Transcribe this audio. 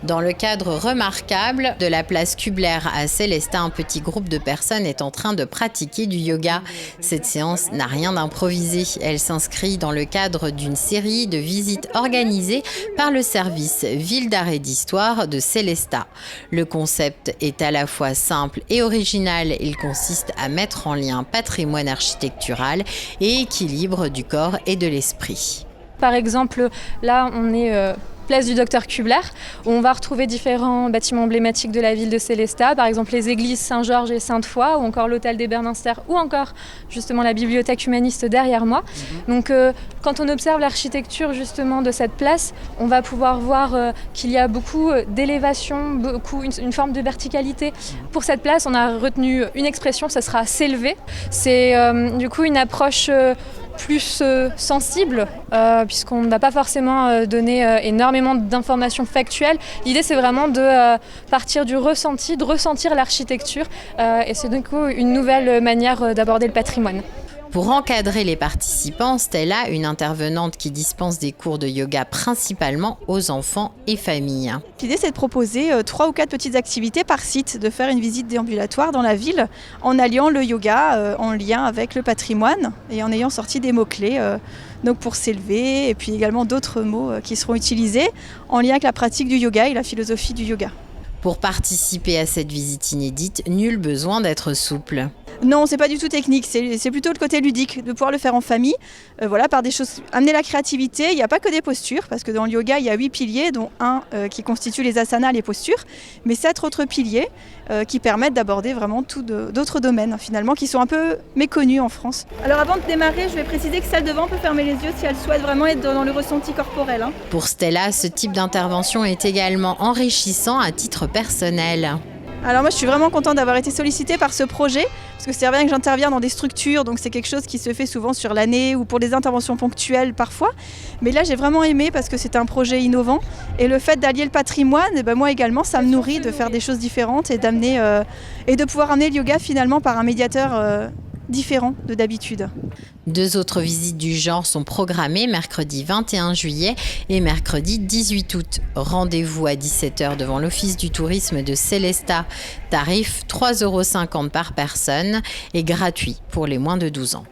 Dans le cadre remarquable de la place Kubler à Sélestat, un petit groupe de personnes est en train de pratiquer du yoga. Cette séance n'a rien d'improvisé. Elle s'inscrit dans le cadre d'une série de visites organisées par le service Ville d'Art et d'Histoire de Sélestat. Le concept est à la fois simple et original. Il consiste à mettre en lien patrimoine architectural et équilibre du corps et de l'esprit. Par exemple, là, on est place du Docteur Kubler, où on va retrouver différents bâtiments emblématiques de la ville de Sélestat, par exemple les églises Saint-Georges et Sainte-Foy, ou encore l'hôtel des Bernisters, ou encore justement la bibliothèque humaniste derrière moi. Donc quand on observe l'architecture justement de cette place, on va pouvoir voir qu'il y a beaucoup d'élévation, une forme de verticalité. Pour cette place, on a retenu une expression, ce sera s'élever. C'est du coup une approche plus sensible, puisqu'on ne va pas forcément donner énormément d'informations factuelles. L'idée, c'est vraiment de partir du ressenti, de ressentir l'architecture, et c'est du coup une nouvelle manière d'aborder le patrimoine. Pour encadrer les participants, Stella, une intervenante qui dispense des cours de yoga principalement aux enfants et familles. L'idée, c'est de proposer 3 ou 4 petites activités par site, de faire une visite déambulatoire dans la ville en alliant le yoga en lien avec le patrimoine et en ayant sorti des mots-clés donc pour s'élever et puis également d'autres mots qui seront utilisés en lien avec la pratique du yoga et la philosophie du yoga. Pour participer à cette visite inédite, nul besoin d'être souple. Non, c'est pas du tout technique, c'est plutôt le côté ludique, de pouvoir le faire en famille, par des choses, amener la créativité. Il n'y a pas que des postures, parce que dans le yoga, il y a 8 piliers, dont un qui constitue les asanas, les postures, mais 7 autres piliers qui permettent d'aborder vraiment d'autres domaines, finalement, qui sont un peu méconnus en France. Alors avant de démarrer, je vais préciser que celle devant peut fermer les yeux si elle souhaite vraiment être dans le ressenti corporel. Pour Stella, ce type d'intervention est également enrichissant à titre personnel. Alors moi je suis vraiment contente d'avoir été sollicitée par ce projet parce que c'est bien que j'interviens dans des structures, donc c'est quelque chose qui se fait souvent sur l'année ou pour des interventions ponctuelles parfois. Mais là j'ai vraiment aimé parce que c'est un projet innovant et le fait d'allier le patrimoine, moi également ça me nourrit de faire des choses différentes et d'amener et de pouvoir amener le yoga finalement par un médiateur différent de d'habitude. 2 autres visites du genre sont programmées mercredi 21 juillet et mercredi 18 août. Rendez-vous à 17h devant l'Office du tourisme de Sélestat. Tarif 3,50 € par personne et gratuit pour les moins de 12 ans.